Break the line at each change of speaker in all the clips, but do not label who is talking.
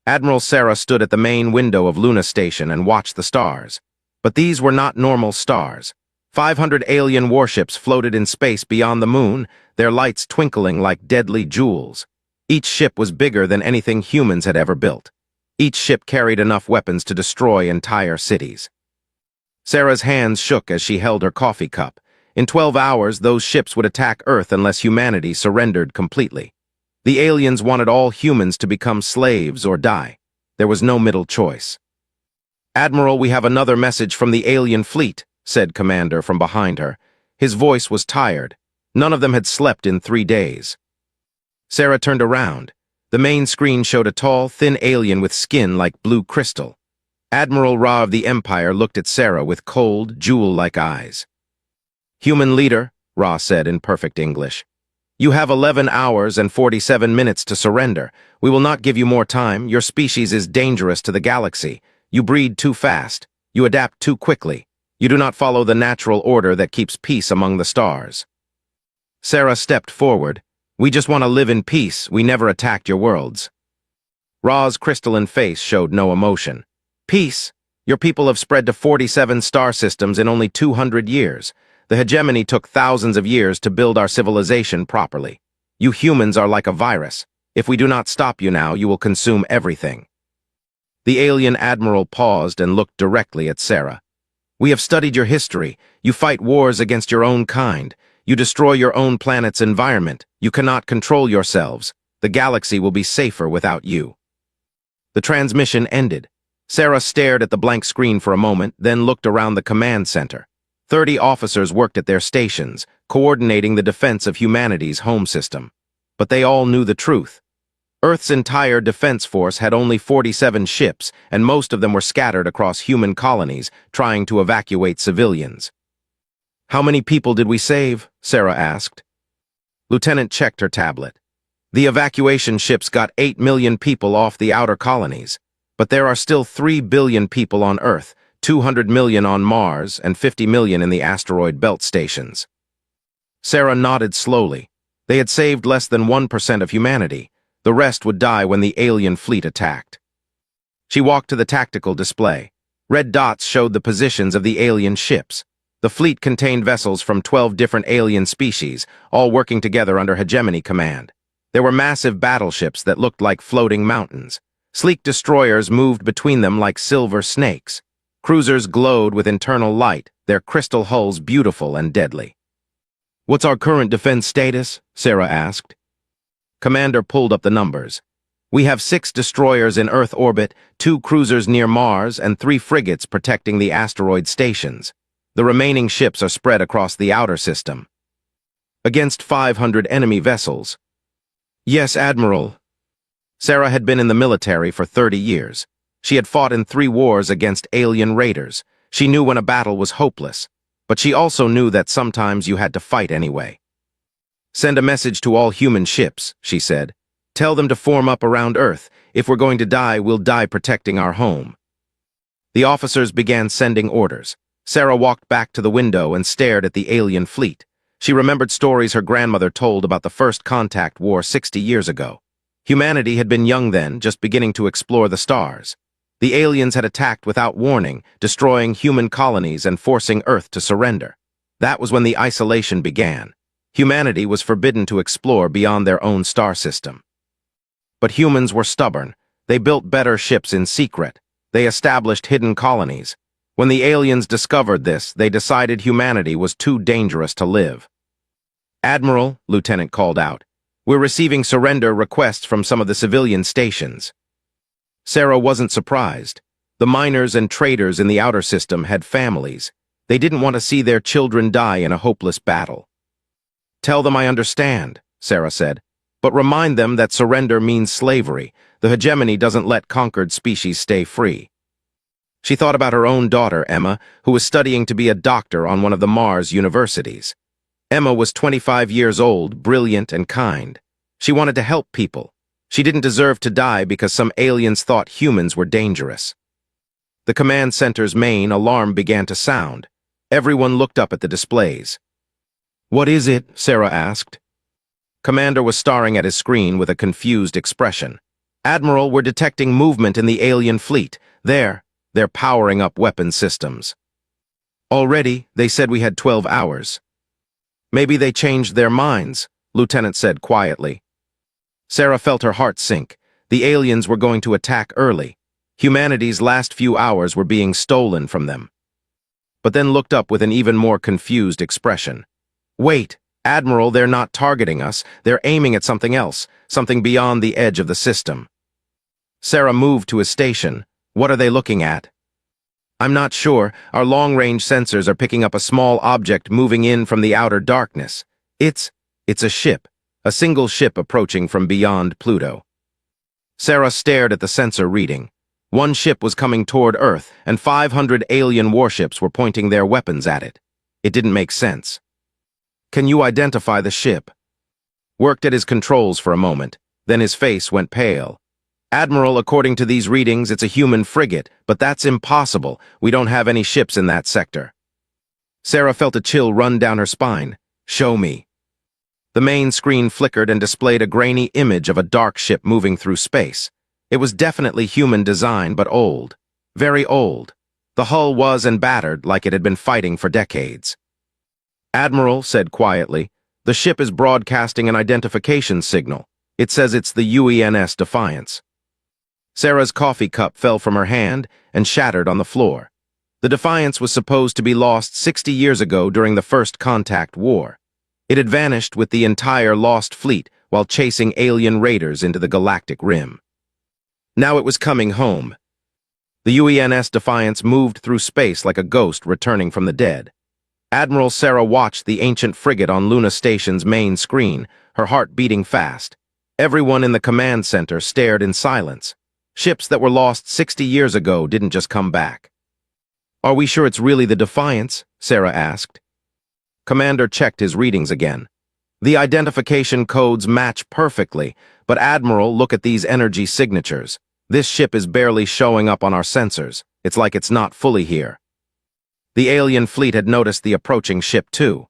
Admiral Sarah stood at the main window of Luna Station and watched the stars. But these were not normal stars. 500 alien warships floated in space beyond the moon, their lights twinkling like deadly jewels. Each ship was bigger than anything humans had ever built. Each ship carried enough weapons to destroy entire cities. Sarah's hands shook as she held her coffee cup. In 12 hours, those ships would attack Earth unless humanity surrendered completely. The aliens wanted all humans to become slaves or die. There was no middle choice. "Admiral, we have another message from the alien fleet," said Commander from behind her. His voice was tired. None of them had slept in 3 days. Sarah turned around. The main screen showed a tall, thin alien with skin like blue crystal. Admiral Ra of the Empire looked at Sarah with cold, jewel-like eyes. "Human leader," Ra said in perfect English. "You have 11 hours and 47 minutes to surrender. We will not give you more time. Your species is dangerous to the galaxy. You breed too fast. You adapt too quickly. You do not follow the natural order that keeps peace among the stars." Sarah stepped forward. "We just want to live in peace. We never attacked your worlds." Ra's crystalline face showed no emotion. "Peace? Your people have spread to 47 star systems in only 200 years. The hegemony took thousands of years to build our civilization properly. You humans are like a virus. If we do not stop you now, you will consume everything." The alien admiral paused and looked directly at Sarah. "We have studied your history. You fight wars against your own kind. You destroy your own planet's environment. You cannot control yourselves. The galaxy will be safer without you." The transmission ended. Sarah stared at the blank screen for a moment, then looked around the command center. 30 officers worked at their stations, coordinating the defense of humanity's home system. But they all knew the truth. Earth's entire defense force had only 47 ships, and most of them were scattered across human colonies, trying to evacuate civilians. "How many people did we save?" Sarah asked. Lieutenant checked her tablet. "The evacuation ships got 8 million people off the outer colonies. But there are still 3 billion people on Earth, 200 million on Mars, and 50 million in the asteroid belt stations." Sarah nodded slowly. They had saved less than 1% of humanity. The rest would die when the alien fleet attacked. She walked to the tactical display. Red dots showed the positions of the alien ships. The fleet contained vessels from 12 different alien species, all working together under hegemony command. There were massive battleships that looked like floating mountains. Sleek destroyers moved between them like silver snakes. Cruisers glowed with internal light, their crystal hulls beautiful and deadly. "What's our current defense status?" Sarah asked. Commander pulled up the numbers. "We have 6 destroyers in Earth orbit, 2 cruisers near Mars, and 3 frigates protecting the asteroid stations. The remaining ships are spread across the outer system." "Against 500 enemy vessels." "Yes, Admiral." Sarah had been in the military for 30 years. She had fought in 3 wars against alien raiders. She knew when a battle was hopeless, but she also knew that sometimes you had to fight anyway. "Send a message to all human ships," she said. "Tell them to form up around Earth. If we're going to die, we'll die protecting our home." The officers began sending orders. Sarah walked back to the window and stared at the alien fleet. She remembered stories her grandmother told about the first contact war 60 years ago. Humanity had been young then, just beginning to explore the stars. The aliens had attacked without warning, destroying human colonies and forcing Earth to surrender. That was when the isolation began. Humanity was forbidden to explore beyond their own star system. But humans were stubborn. They built better ships in secret. They established hidden colonies. When the aliens discovered this, they decided humanity was too dangerous to live. "Admiral," Lieutenant called out, "we're receiving surrender requests from some of the civilian stations." Sarah wasn't surprised. The miners and traders in the outer system had families. They didn't want to see their children die in a hopeless battle. "Tell them I understand," Sarah said, "but remind them that surrender means slavery. The hegemony doesn't let conquered species stay free." She thought about her own daughter, Emma, who was studying to be a doctor on one of the Mars universities. Emma was 25 years old, brilliant and kind. She wanted to help people. She didn't deserve to die because some aliens thought humans were dangerous. The command center's main alarm began to sound. Everyone looked up at the displays. "What is it?" Sarah asked. Commander was staring at his screen with a confused expression. Admiral, we're detecting movement in the alien fleet. They're powering up weapon systems. Already, they said we had 12 hours. Maybe they changed their minds, Lieutenant said quietly. Sarah felt her heart sink. The aliens were going to attack early. Humanity's last few hours were being stolen from them. But then looked up with an even more confused expression. Wait, Admiral, they're not targeting us. They're aiming at something else, something beyond the edge of the system. Sarah moved to his station. What are they looking at? I'm not sure. Our long-range sensors are picking up a small object moving in from the outer darkness. It's a ship, a single ship approaching from beyond Pluto. Sarah stared at the sensor reading. One ship was coming toward Earth, and 500 alien warships were pointing their weapons at it. It didn't make sense. Can you identify the ship? Worked at his controls for a moment, then his face went pale. Admiral, according to these readings, it's a human frigate, but that's impossible. We don't have any ships in that sector. Sarah felt a chill run down her spine. Show me. The main screen flickered and displayed a grainy image of a dark ship moving through space. It was definitely human design, but old. Very old. The hull was and battered like it had been fighting for decades. Admiral said quietly, the ship is broadcasting an identification signal. It says it's the UENS Defiance. Sarah's coffee cup fell from her hand and shattered on the floor. The Defiance was supposed to be lost 60 years ago during the First Contact War. It had vanished with the entire lost fleet while chasing alien raiders into the galactic rim. Now it was coming home. The UENS Defiance moved through space like a ghost returning from the dead. Admiral Sarah watched the ancient frigate on Luna Station's main screen, her heart beating fast. Everyone in the command center stared in silence. Ships that were lost 60 years ago didn't just come back. Are we sure it's really the Defiance? Sarah asked. Commander checked his readings again. The identification codes match perfectly, but Admiral, look at these energy signatures. This ship is barely showing up on our sensors. It's like it's not fully here. The alien fleet had noticed the approaching ship too.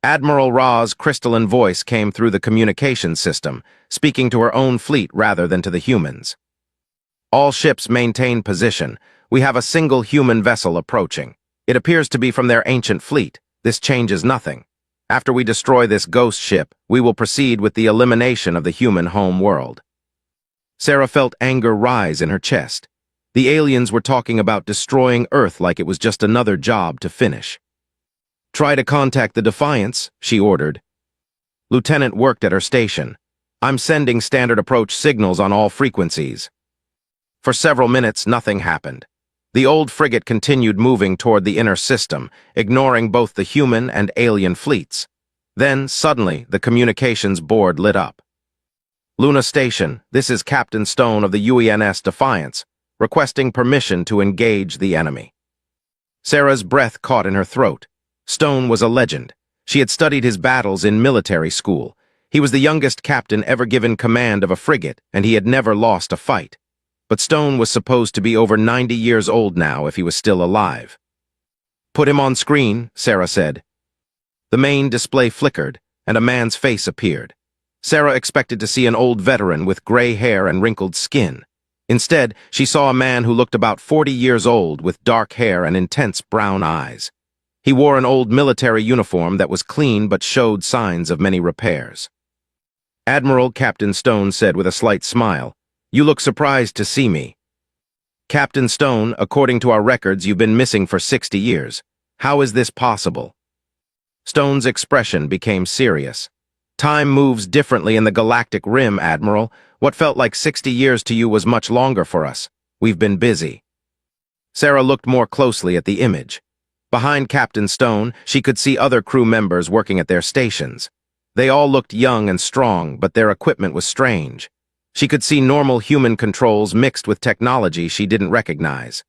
Admiral Ra's crystalline voice came through the communication system, speaking to her own fleet rather than to the humans. All ships maintain position. We have a single human vessel approaching. It appears to be from their ancient fleet. This changes nothing. After we destroy this ghost ship, we will proceed with the elimination of the human home world. Sarah felt anger rise in her chest. The aliens were talking about destroying Earth like it was just another job to finish. Try to contact the Defiance, she ordered. Lieutenant worked at her station. I'm sending standard approach signals on all frequencies. For several minutes, nothing happened. The old frigate continued moving toward the inner system, ignoring both the human and alien fleets. Then, suddenly, the communications board lit up. Luna Station, this is Captain Stone of the UENS Defiance, requesting permission to engage the enemy. Sarah's breath caught in her throat. Stone was a legend. She had studied his battles in military school. He was the youngest captain ever given command of a frigate, and he had never lost a fight. But Stone was supposed to be over 90 years old now if he was still alive. Put him on screen, Sarah said. The main display flickered, and a man's face appeared. Sarah expected to see an old veteran with gray hair and wrinkled skin. Instead, she saw a man who looked about 40 years old with dark hair and intense brown eyes. He wore an old military uniform that was clean but showed signs of many repairs. Admiral, Captain Stone said with a slight smile, "You look surprised to see me." "Captain Stone, according to our records, you've been missing for 60 years. How is this possible?" Stone's expression became serious. "Time moves differently in the galactic rim, Admiral. What felt like 60 years to you was much longer for us. We've been busy." Sarah looked more closely at the image. Behind Captain Stone, she could see other crew members working at their stations. They all looked young and strong, but their equipment was strange. She could see normal human controls mixed with technology she didn't recognize.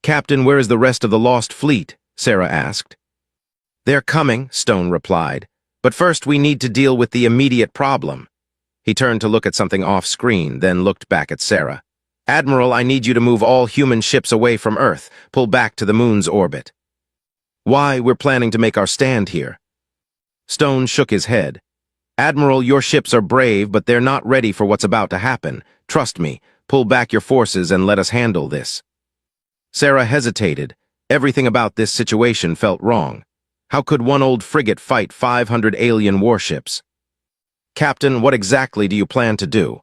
"Captain, where is the rest of the lost fleet?" Sarah asked. "They're coming," Stone replied. "But first we need to deal with the immediate problem." He turned to look at something off-screen, then looked back at Sarah. "Admiral, I need you to move all human ships away from Earth, pull back to the moon's orbit." "Why? We're planning to make our stand here." Stone shook his head. Admiral, your ships are brave, but they're not ready for what's about to happen. Trust me, pull back your forces and let us handle this. Sarah hesitated. Everything about this situation felt wrong. How could one old frigate fight 500 alien warships? Captain, what exactly do you plan to do?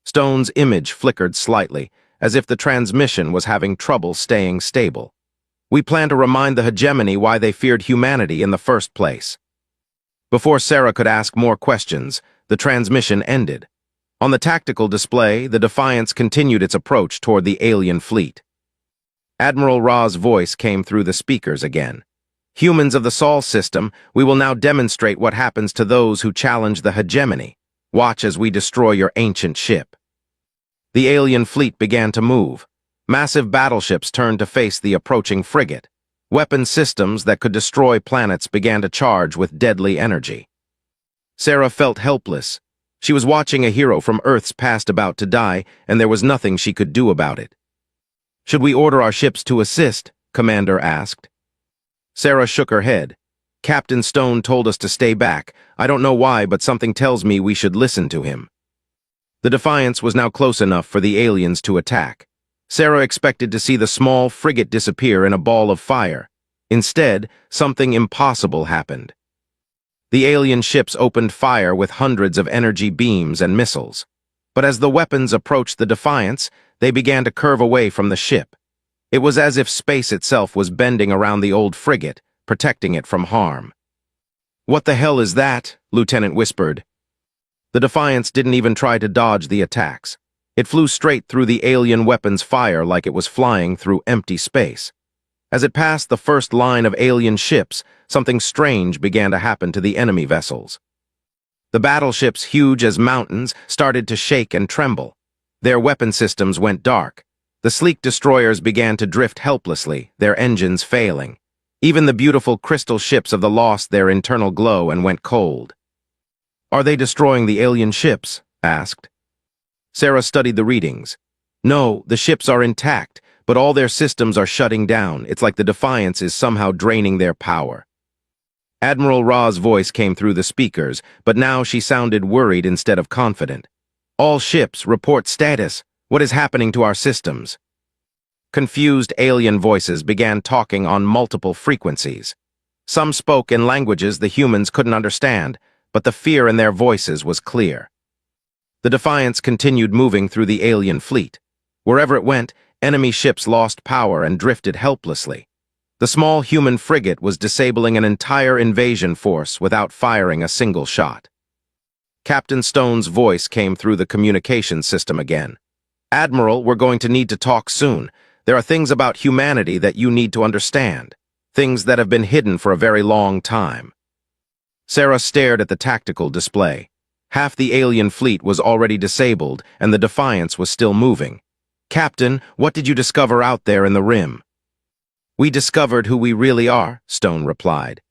Stone's image flickered slightly, as if the transmission was having trouble staying stable. We plan to remind the hegemony why they feared humanity in the first place. Before Sarah could ask more questions, the transmission ended. On the tactical display, the Defiance continued its approach toward the alien fleet. Admiral Ra's voice came through the speakers again. Humans of the Sol system, we will now demonstrate what happens to those who challenge the hegemony. Watch as we destroy your ancient ship. The alien fleet began to move. Massive battleships turned to face the approaching frigate. Weapon systems that could destroy planets began to charge with deadly energy. Sarah felt helpless. She was watching a hero from Earth's past about to die, and there was nothing she could do about it. Should we order our ships to assist? Commander asked. Sarah shook her head. Captain Stone told us to stay back. I don't know why, but something tells me we should listen to him. The Defiance was now close enough for the aliens to attack. Sarah expected to see the small frigate disappear in a ball of fire. Instead, something impossible happened. The alien ships opened fire with hundreds of energy beams and missiles. But as the weapons approached the Defiance, they began to curve away from the ship. It was as if space itself was bending around the old frigate, protecting it from harm. "What the hell is that?" Lieutenant whispered. The Defiance didn't even try to dodge the attacks. It flew straight through the alien weapons' fire like it was flying through empty space. As it passed the first line of alien ships, something strange began to happen to the enemy vessels. The battleships, huge as mountains, started to shake and tremble. Their weapon systems went dark. The sleek destroyers began to drift helplessly, their engines failing. Even the beautiful crystal ships of the lost their internal glow and went cold. "Are they destroying the alien ships?" asked. Sarah studied the readings. "No, the ships are intact, but all their systems are shutting down. It's like the Defiance is somehow draining their power." Admiral Ra's voice came through the speakers, but now she sounded worried instead of confident. "All ships, report status. What is happening to our systems?" Confused alien voices began talking on multiple frequencies. Some spoke in languages the humans couldn't understand, but the fear in their voices was clear. The Defiance continued moving through the alien fleet. Wherever it went, enemy ships lost power and drifted helplessly. The small human frigate was disabling an entire invasion force without firing a single shot. Captain Stone's voice came through the communication system again. "Admiral, we're going to need to talk soon. There are things about humanity that you need to understand. Things that have been hidden for a very long time." Sarah stared at the tactical display. Half the alien fleet was already disabled, and the Defiance was still moving. "Captain, what did you discover out there in the rim?" "We discovered who we really are," Stone replied.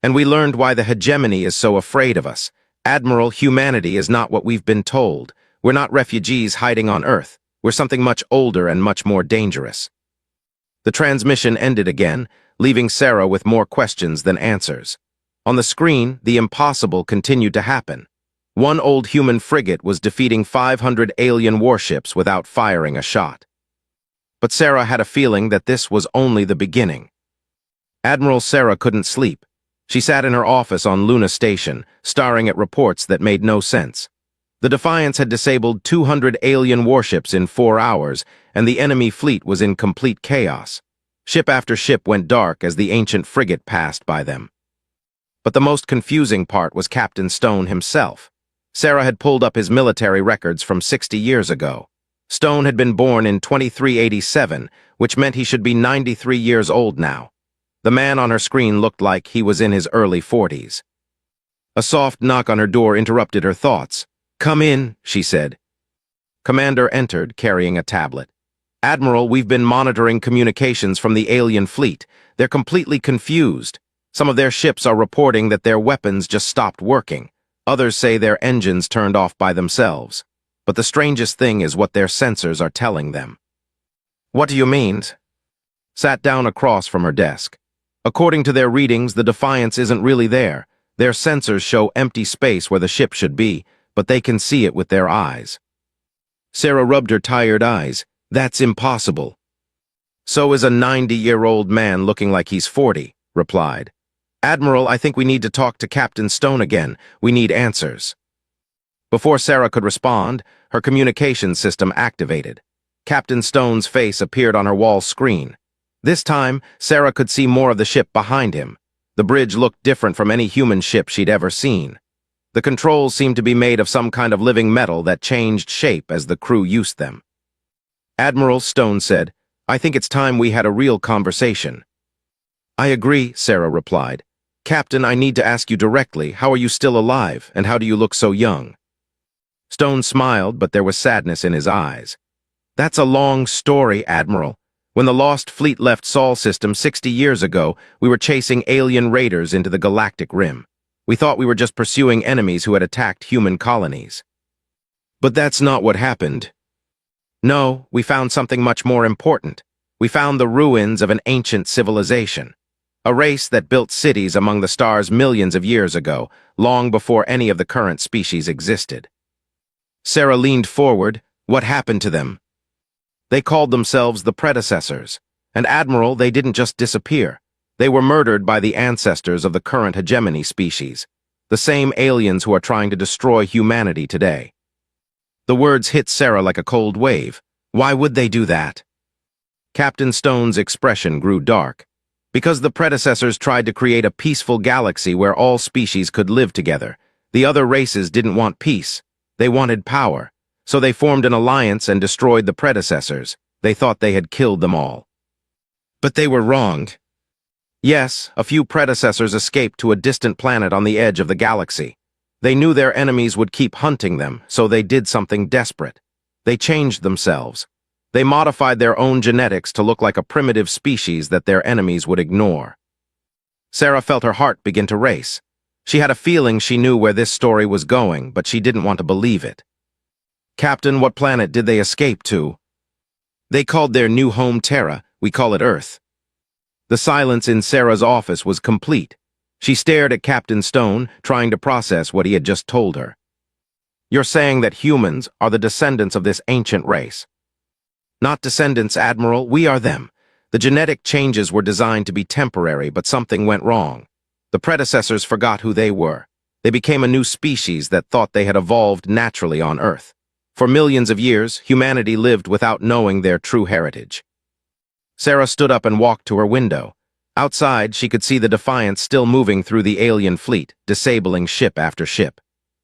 "And we learned why the hegemony is so afraid of us. Admiral, humanity is not what we've been told. We're not refugees hiding on Earth. We're something much older and much more dangerous." The transmission ended again, leaving Sarah with more questions than answers. On the screen, the impossible continued to happen. One old human frigate was defeating 500 alien warships without firing a shot. But Sarah had a feeling that this was only the beginning. Admiral Sarah couldn't sleep. She sat in her office on Luna Station, staring at reports that made no sense. The Defiance had disabled 200 alien warships in 4 hours, and the enemy fleet was in complete chaos. Ship after ship went dark as the ancient frigate passed by them. But the most confusing part was Captain Stone himself. Sarah had pulled up his military records from 60 years ago. Stone had been born in 2387, which meant he should be 93 years old now. The man on her screen looked like he was in his early 40s. A soft knock on her door interrupted her thoughts. "Come in," she said. Commander entered, carrying a tablet. "Admiral, we've been monitoring communications from the alien fleet. They're completely confused. Some of their ships are reporting that their weapons just stopped working. Others say their engines turned off by themselves. But the strangest thing is what their sensors are telling them." "What do you mean?" Sat down across from her desk. "According to their readings, the Defiance isn't really there. Their sensors show empty space where the ship should be, but they can see it with their eyes. Sarah rubbed her tired eyes. That's impossible. So is a 90-year-old man looking like he's 40, replied. Admiral, I think we need to talk to Captain Stone again. We need answers. Before Sarah could respond, her communication system activated. Captain Stone's face appeared on her wall screen. This time, Sarah could see more of the ship behind him. The bridge looked different from any human ship she'd ever seen. The controls seemed to be made of some kind of living metal that changed shape as the crew used them. Admiral, Stone said, I think it's time we had a real conversation. I agree, Sarah replied. Captain, I need to ask you directly, how are you still alive, and how do you look so young? Stone smiled, but there was sadness in his eyes. That's a long story, Admiral. When the Lost Fleet left Sol System 60 years ago, we were chasing alien raiders into the galactic rim. We thought we were just pursuing enemies who had attacked human colonies. But that's not what happened. No, we found something much more important. We found the ruins of an ancient civilization. A race that built cities among the stars millions of years ago, long before any of the current species existed. Sarah leaned forward. What happened to them? They called themselves the predecessors. And Admiral, they didn't just disappear. They were murdered by the ancestors of the current hegemony species, the same aliens who are trying to destroy humanity today. The words hit Sarah like a cold wave. Why would they do that? Captain Stone's expression grew dark. Because the predecessors tried to create a peaceful galaxy where all species could live together. The other races didn't want peace. They wanted power. So they formed an alliance and destroyed the predecessors. They thought they had killed them all. But they were wronged. Yes, a few predecessors escaped to a distant planet on the edge of the galaxy. They knew their enemies would keep hunting them, so they did something desperate. They changed themselves. They modified their own genetics to look like a primitive species that their enemies would ignore. Sarah felt her heart begin to race. She had a feeling she knew where this story was going, but she didn't want to believe it. Captain, what planet did they escape to? They called their new home Terra. We call it Earth. The silence in Sarah's office was complete. She stared at Captain Stone, trying to process what he had just told her. You're saying that humans are the descendants of this ancient race. Not descendants, Admiral, we are them. The genetic changes were designed to be temporary, but something went wrong. The predecessors forgot who they were. They became a new species that thought they had evolved naturally on Earth. For millions of years, humanity lived without knowing their true heritage. Sarah stood up and walked to her window. Outside, she could see the Defiant still moving through the alien fleet, disabling ship after ship.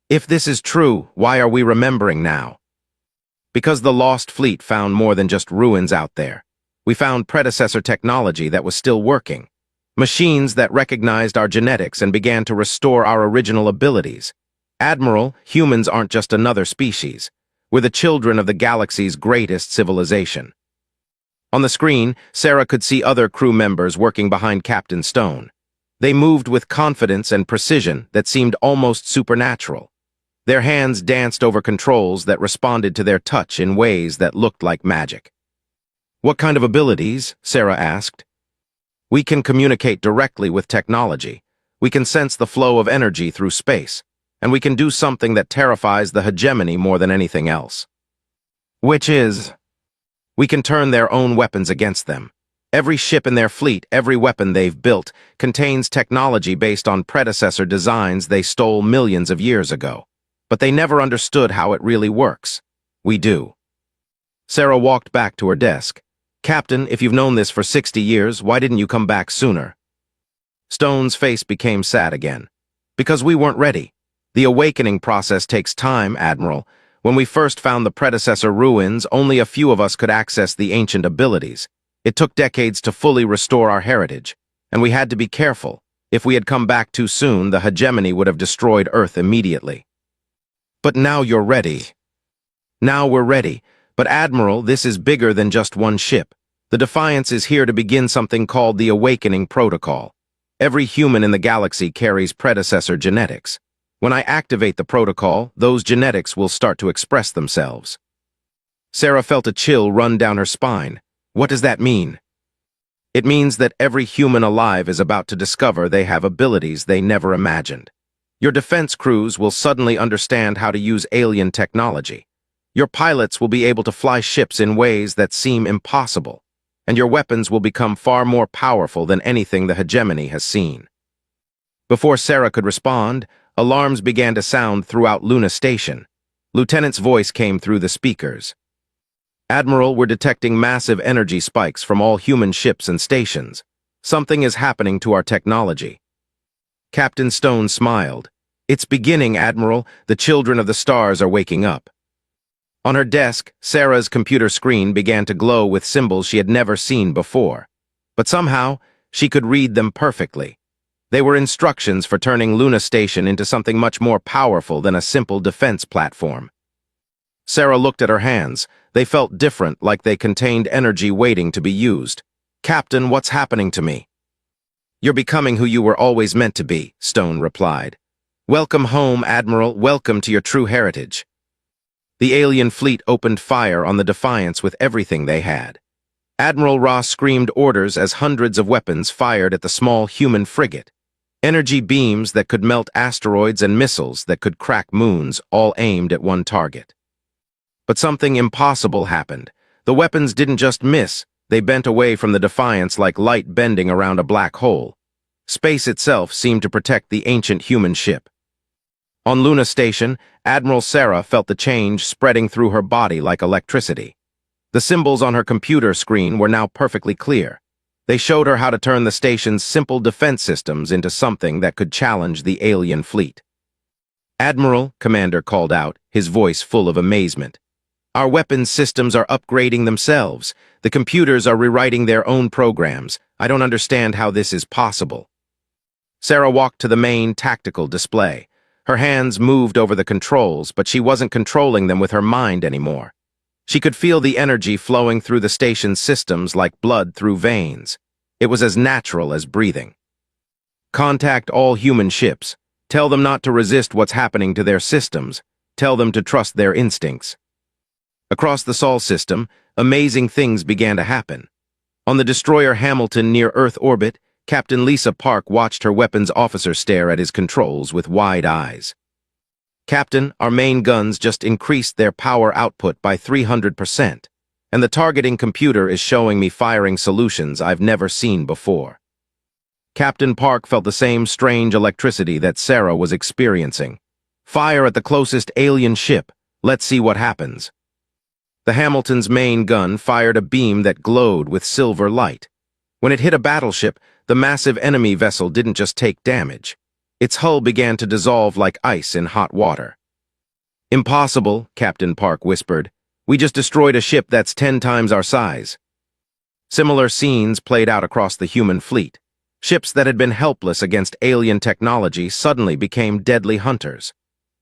If this is true, why are we remembering now? Because the Lost Fleet found more than just ruins out there. We found predecessor technology that was still working. Machines that recognized our genetics and began to restore our original abilities. Admiral, humans aren't just another species. We're the children of the galaxy's greatest civilization. On the screen, Sarah could see other crew members working behind Captain Stone. They moved with confidence and precision that seemed almost supernatural. Their hands danced over controls that responded to their touch in ways that looked like magic. What kind of abilities? Sarah asked. We can communicate directly with technology. We can sense the flow of energy through space. And we can do something that terrifies the hegemony more than anything else. Which is, we can turn their own weapons against them. Every ship in their fleet, every weapon they've built, contains technology based on predecessor designs they stole millions of years ago. But they never understood how it really works. We do. Sarah walked back to her desk. Captain, if you've known this for 60 years, why didn't you come back sooner? Stone's face became sad again. Because we weren't ready. The awakening process takes time, Admiral. When we first found the predecessor ruins, only a few of us could access the ancient abilities. It took decades to fully restore our heritage, and we had to be careful. If we had come back too soon, the hegemony would have destroyed Earth immediately. But now you're ready. Now we're ready. But Admiral, this is bigger than just one ship. The Defiance is here to begin something called the Awakening Protocol. Every human in the galaxy carries predecessor genetics. When I activate the protocol, those genetics will start to express themselves. Sarah felt a chill run down her spine. What does that mean? It means that every human alive is about to discover they have abilities they never imagined. Your defense crews will suddenly understand how to use alien technology. Your pilots will be able to fly ships in ways that seem impossible, and your weapons will become far more powerful than anything the hegemony has seen. Before Sarah could respond, alarms began to sound throughout Luna Station. Lieutenant's voice came through the speakers. Admiral, we're detecting massive energy spikes from all human ships and stations. Something is happening to our technology. Captain Stone smiled. It's beginning, Admiral. The children of the stars are waking up. On her desk, Sarah's computer screen began to glow with symbols she had never seen before. But somehow, she could read them perfectly. They were instructions for turning Luna Station into something much more powerful than a simple defense platform. Sarah looked at her hands. They felt different, like they contained energy waiting to be used. Captain, what's happening to me? You're becoming who you were always meant to be, Stone replied. Welcome home, Admiral. Welcome to your true heritage. The alien fleet opened fire on the Defiance with everything they had. Admiral Ross screamed orders as hundreds of weapons fired at the small human frigate. Energy beams that could melt asteroids and missiles that could crack moons, all aimed at one target. But something impossible happened. The weapons didn't just miss, they bent away from the Defiance like light bending around a black hole. Space itself seemed to protect the ancient human ship. On Luna Station, Admiral Sarah felt the change spreading through her body like electricity. The symbols on her computer screen were now perfectly clear. They showed her how to turn the station's simple defense systems into something that could challenge the alien fleet. Admiral, Commander called out, his voice full of amazement. Our weapons systems are upgrading themselves. The computers are rewriting their own programs. I don't understand how this is possible. Sarah walked to the main tactical display. Her hands moved over the controls, but she wasn't controlling them with her mind anymore. She could feel the energy flowing through the station's systems like blood through veins. It was as natural as breathing. Contact all human ships. Tell them not to resist what's happening to their systems. Tell them to trust their instincts. Across the Sol system, amazing things began to happen. On the destroyer Hamilton near Earth orbit, Captain Lisa Park watched her weapons officer stare at his controls with wide eyes. Captain, our main guns just increased their power output by 300%, and the targeting computer is showing me firing solutions I've never seen before. Captain Park felt the same strange electricity that Sarah was experiencing. Fire at the closest alien ship. Let's see what happens. The Hamilton's main gun fired a beam that glowed with silver light. When it hit a battleship, the massive enemy vessel didn't just take damage. Its hull began to dissolve like ice in hot water. Impossible, Captain Park whispered. We just destroyed a ship that's 10 times our size. Similar scenes played out across the human fleet. Ships that had been helpless against alien technology suddenly became deadly hunters.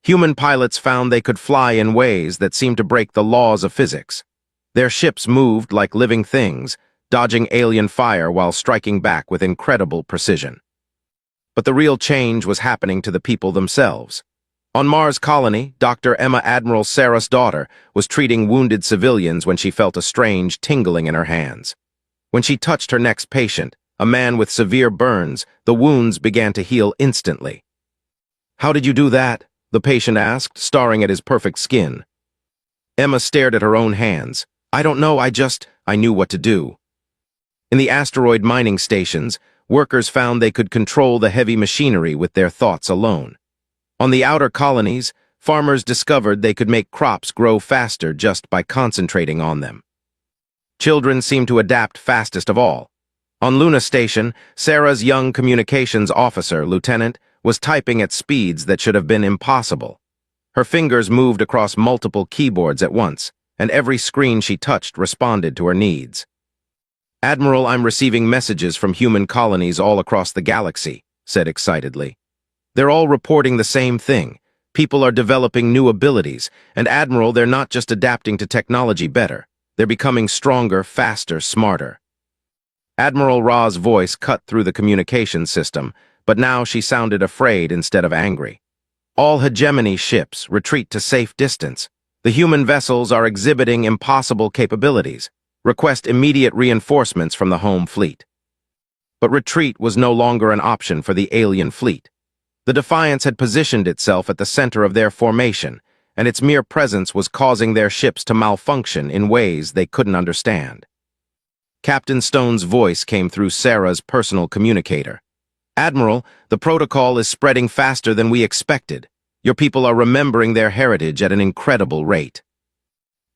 Human pilots found they could fly in ways that seemed to break the laws of physics. Their ships moved like living things, dodging alien fire while striking back with incredible precision. But the real change was happening to the people themselves. On Mars Colony, Dr. Emma Admiral Sarah's daughter was treating wounded civilians when she felt a strange tingling in her hands. When she touched her next patient, a man with severe burns, the wounds began to heal instantly. How did you do that? The patient asked, staring at his perfect skin. Emma stared at her own hands. I don't know, I knew what to do. In the asteroid mining stations, workers found they could control the heavy machinery with their thoughts alone. On the outer colonies, farmers discovered they could make crops grow faster just by concentrating on them. Children seemed to adapt fastest of all. On Luna Station, Sarah's young communications officer, Lieutenant, was typing at speeds that should have been impossible. Her fingers moved across multiple keyboards at once, and every screen she touched responded to her needs. Admiral, I'm receiving messages from human colonies all across the galaxy, said excitedly. They're all reporting the same thing. People are developing new abilities, and Admiral, they're not just adapting to technology better. They're becoming stronger, faster, smarter. Admiral Ra's voice cut through the communications system, but now she sounded afraid instead of angry. All hegemony ships retreat to safe distance. The human vessels are exhibiting impossible capabilities. Request immediate reinforcements from the home fleet. But retreat was no longer an option for the alien fleet. The Defiance had positioned itself at the center of their formation, and its mere presence was causing their ships to malfunction in ways they couldn't understand. Captain Stone's voice came through Sarah's personal communicator. "Admiral, the protocol is spreading faster than we expected. Your people are remembering their heritage at an incredible rate."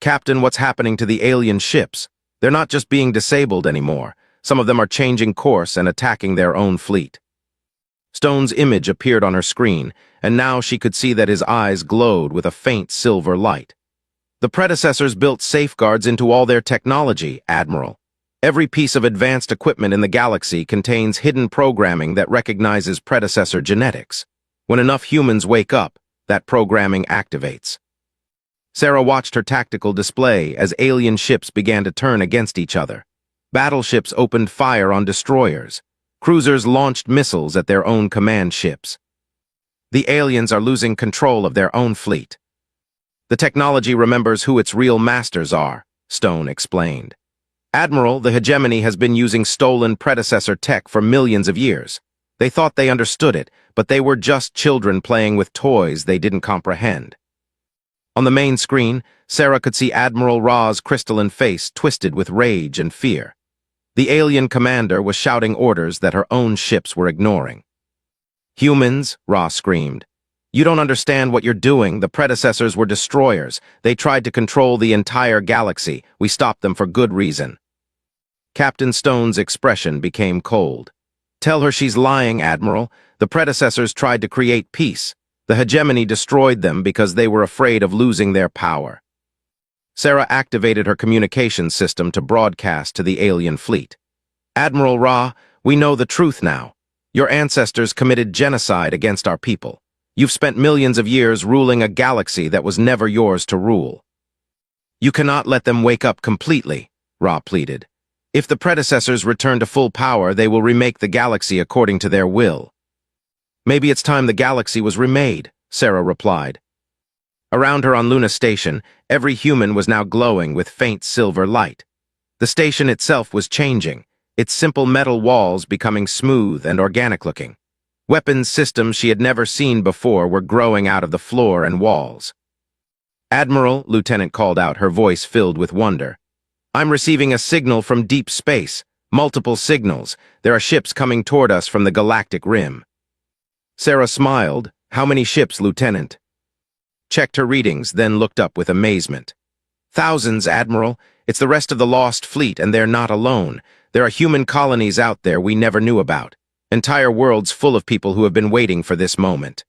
"Captain, what's happening to the alien ships? They're not just being disabled anymore. Some of them are changing course and attacking their own fleet." Stone's image appeared on her screen, and now she could see that his eyes glowed with a faint silver light. "The predecessors built safeguards into all their technology, Admiral. Every piece of advanced equipment in the galaxy contains hidden programming that recognizes predecessor genetics. When enough humans wake up, that programming activates." Sarah watched her tactical display as alien ships began to turn against each other. Battleships opened fire on destroyers. Cruisers launched missiles at their own command ships. "The aliens are losing control of their own fleet. The technology remembers who its real masters are," Stone explained. "Admiral, the hegemony has been using stolen predecessor tech for millions of years. They thought they understood it, but they were just children playing with toys they didn't comprehend." On the main screen, Sarah could see Admiral Ra's crystalline face twisted with rage and fear. The alien commander was shouting orders that her own ships were ignoring. "Humans," Ra screamed. "You don't understand what you're doing. The predecessors were destroyers. They tried to control the entire galaxy. We stopped them for good reason." Captain Stone's expression became cold. "Tell her she's lying, Admiral. The predecessors tried to create peace. The hegemony destroyed them because they were afraid of losing their power." Sarah activated her communication system to broadcast to the alien fleet. "Admiral Ra, we know the truth now. Your ancestors committed genocide against our people. You've spent millions of years ruling a galaxy that was never yours to rule." "You cannot let them wake up completely," Ra pleaded. "If the predecessors return to full power, they will remake the galaxy according to their will." "Maybe it's time the galaxy was remade," Sarah replied. Around her on Luna Station, every human was now glowing with faint silver light. The station itself was changing, its simple metal walls becoming smooth and organic-looking. Weapons systems she had never seen before were growing out of the floor and walls. "Admiral," Lieutenant called out, her voice filled with wonder. "I'm receiving a signal from deep space. Multiple signals. There are ships coming toward us from the galactic rim." Sarah smiled. "How many ships, Lieutenant?" Checked her readings, then looked up with amazement. "Thousands, Admiral. It's the rest of the lost fleet, and they're not alone. There are human colonies out there we never knew about. Entire worlds full of people who have been waiting for this moment."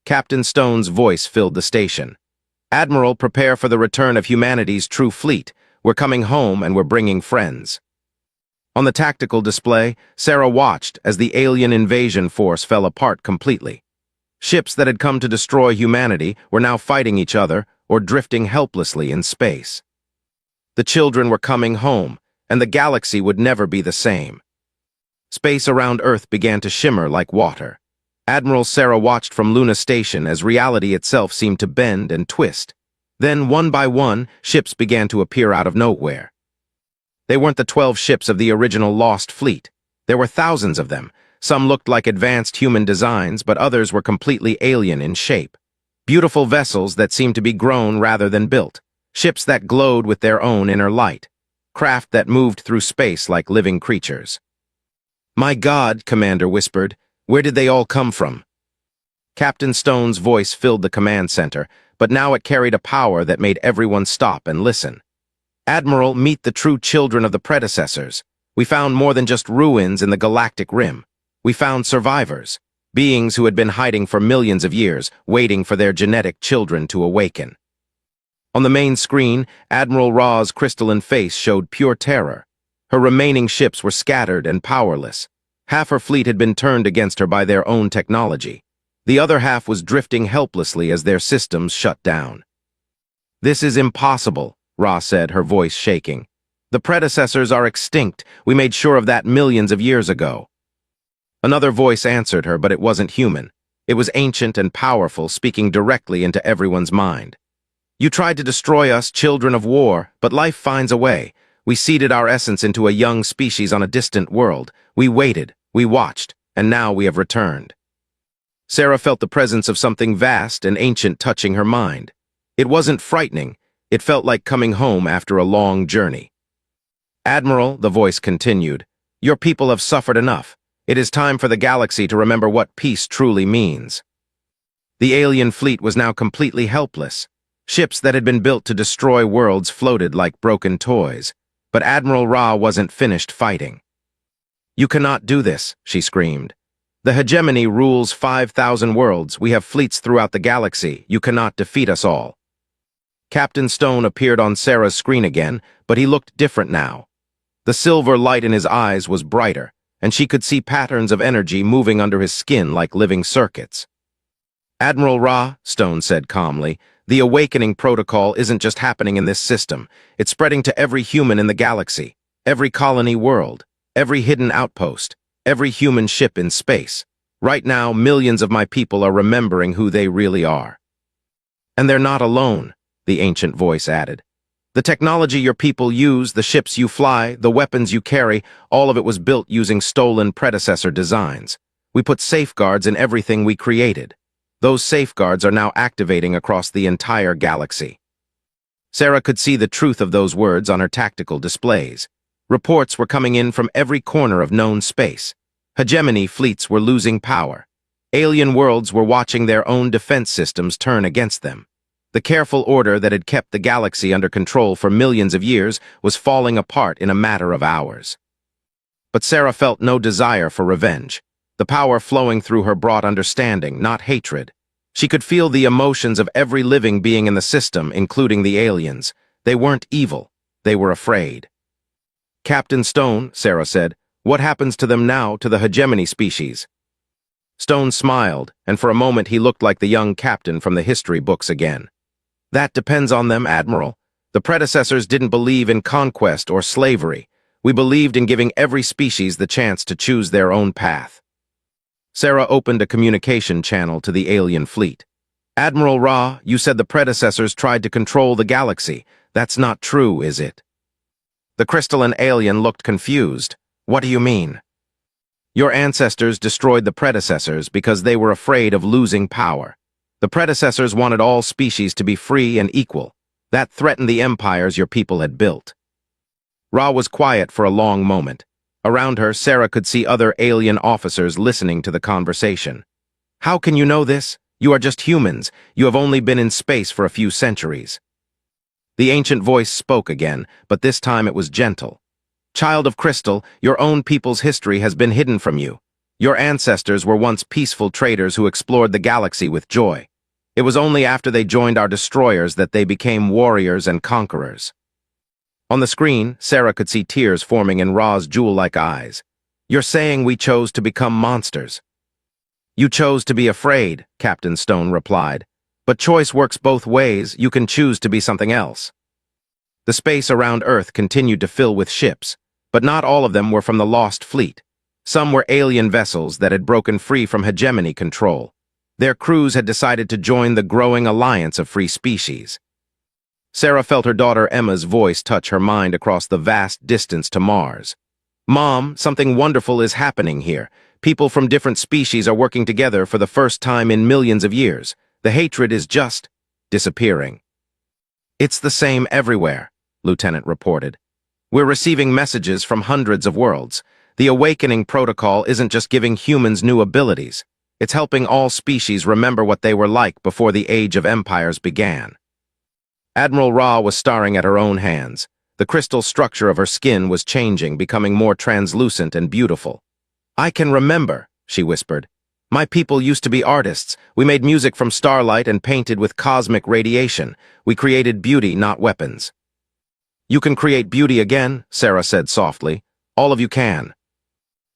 Captain Stone's voice filled the station. "Admiral, prepare for the return of humanity's true fleet. We're coming home, and we're bringing friends." On the tactical display, Sarah watched as the alien invasion force fell apart completely. Ships that had come to destroy humanity were now fighting each other or drifting helplessly in space. The children were coming home, and the galaxy would never be the same. Space around Earth began to shimmer like water. Admiral Sarah watched from Luna Station as reality itself seemed to bend and twist. Then, one by one, ships began to appear out of nowhere. They weren't the 12 ships of the original Lost Fleet. There were thousands of them. Some looked like advanced human designs, but others were completely alien in shape. Beautiful vessels that seemed to be grown rather than built. Ships that glowed with their own inner light. Craft that moved through space like living creatures. "My God," Commander whispered, "where did they all come from?" Captain Stone's voice filled the command center, but now it carried a power that made everyone stop and listen. "Admiral, meet the true children of the predecessors. We found more than just ruins in the galactic rim. We found survivors, beings who had been hiding for millions of years, waiting for their genetic children to awaken." On the main screen, Admiral Ra's crystalline face showed pure terror. Her remaining ships were scattered and powerless. Half her fleet had been turned against her by their own technology. The other half was drifting helplessly as their systems shut down. "This is impossible," Ra said, her voice shaking. "The predecessors are extinct. We made sure of that millions of years ago." Another voice answered her, but it wasn't human. It was ancient and powerful, speaking directly into everyone's mind. "You tried to destroy us, children of war, but life finds a way. We seeded our essence into a young species on a distant world. We waited, we watched, and now we have returned." Sarah felt the presence of something vast and ancient touching her mind. It wasn't frightening. It felt like coming home after a long journey. "Admiral," the voice continued, "your people have suffered enough. It is time for the galaxy to remember what peace truly means." The alien fleet was now completely helpless. Ships that had been built to destroy worlds floated like broken toys. But Admiral Ra wasn't finished fighting. "You cannot do this," she screamed. "The hegemony rules 5,000 worlds. We have fleets throughout the galaxy. You cannot defeat us all." Captain Stone appeared on Sarah's screen again, but he looked different now. The silver light in his eyes was brighter, and she could see patterns of energy moving under his skin like living circuits. "Admiral Ra," Stone said calmly, "the awakening protocol isn't just happening in this system. It's spreading to every human in the galaxy, every colony world, every hidden outpost, every human ship in space. Right now, millions of my people are remembering who they really are." "And they're not alone," the ancient voice added. "The technology your people use, the ships you fly, the weapons you carry, all of it was built using stolen predecessor designs. We put safeguards in everything we created. Those safeguards are now activating across the entire galaxy." Sarah could see the truth of those words on her tactical displays. Reports were coming in from every corner of known space. Hegemony fleets were losing power. Alien worlds were watching their own defense systems turn against them. The careful order that had kept the galaxy under control for millions of years was falling apart in a matter of hours. But Sarah felt no desire for revenge. The power flowing through her brought understanding, not hatred. She could feel the emotions of every living being in the system, including the aliens. They weren't evil. They were afraid. "Captain Stone," Sarah said, "what happens to them now, to the hegemony species?" Stone smiled, and for a moment he looked like the young captain from the history books again. "That depends on them, Admiral. The predecessors didn't believe in conquest or slavery. We believed in giving every species the chance to choose their own path." Sarah opened a communication channel to the alien fleet. "Admiral Ra, you said the predecessors tried to control the galaxy. That's not true, is it?" The crystalline alien looked confused. "What do you mean?" "Your ancestors destroyed the predecessors because they were afraid of losing power. The predecessors wanted all species to be free and equal. That threatened the empires your people had built." Ra was quiet for a long moment. Around her, Sarah could see other alien officers listening to the conversation. "How can you know this? You are just humans. You have only been in space for a few centuries." The ancient voice spoke again, but this time it was gentle. "Child of Crystal, your own people's history has been hidden from you. Your ancestors were once peaceful traders who explored the galaxy with joy. It was only after they joined our destroyers that they became warriors and conquerors." On the screen, Sarah could see tears forming in Ra's jewel-like eyes. "You're saying we chose to become monsters?" "You chose to be afraid," Captain Stone replied. "But choice works both ways. You can choose to be something else." The space around Earth continued to fill with ships, but not all of them were from the Lost Fleet. Some were alien vessels that had broken free from hegemony control. Their crews had decided to join the growing alliance of free species. Sarah felt her daughter Emma's voice touch her mind across the vast distance to Mars. "Mom, something wonderful is happening here. People from different species are working together for the first time in millions of years. The hatred is just disappearing." "It's the same everywhere," Lieutenant reported. "We're receiving messages from hundreds of worlds. The awakening protocol isn't just giving humans new abilities. It's helping all species remember what they were like before the Age of Empires began." Admiral Ra was staring at her own hands. The crystal structure of her skin was changing, becoming more translucent and beautiful. "I can remember," she whispered. "My people used to be artists. We made music from starlight and painted with cosmic radiation. We created beauty, not weapons." "You can create beauty again," Sarah said softly. "All of you can."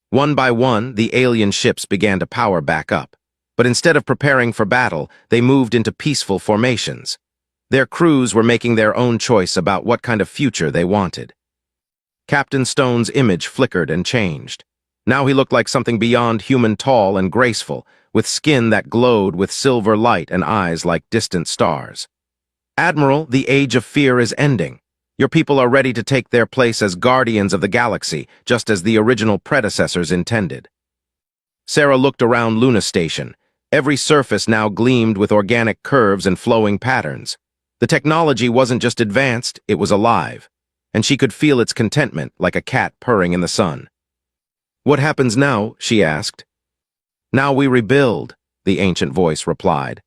One by one, the alien ships began to power back up. But instead of preparing for battle, they moved into peaceful formations. Their crews were making their own choice about what kind of future they wanted. Captain Stone's image flickered and changed. Now he looked like something beyond human, tall and graceful, with skin that glowed with silver light and eyes like distant stars. "Admiral, the age of fear is ending. Your people are ready to take their place as guardians of the galaxy, just as the original predecessors intended." Sarah looked around Luna Station. Every surface now gleamed with organic curves and flowing patterns. The technology wasn't just advanced, it was alive, and she could feel its contentment like a cat purring in the sun. "What happens now?" she asked. "Now we rebuild," the ancient voice replied.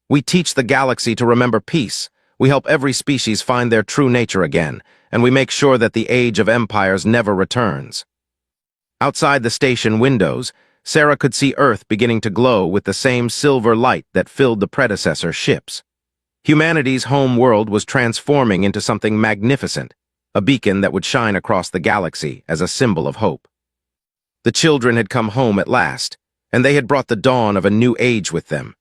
"We teach the galaxy to remember peace. We help every species find their true nature again, and we make sure that the age of empires never returns." Outside the station windows, Sarah could see Earth beginning to glow with the same silver light that filled the predecessor ships. Humanity's home world was transforming into something magnificent, a beacon that would shine across the galaxy as a symbol of hope. The children had come home at last, and they had brought the dawn of a new age with them.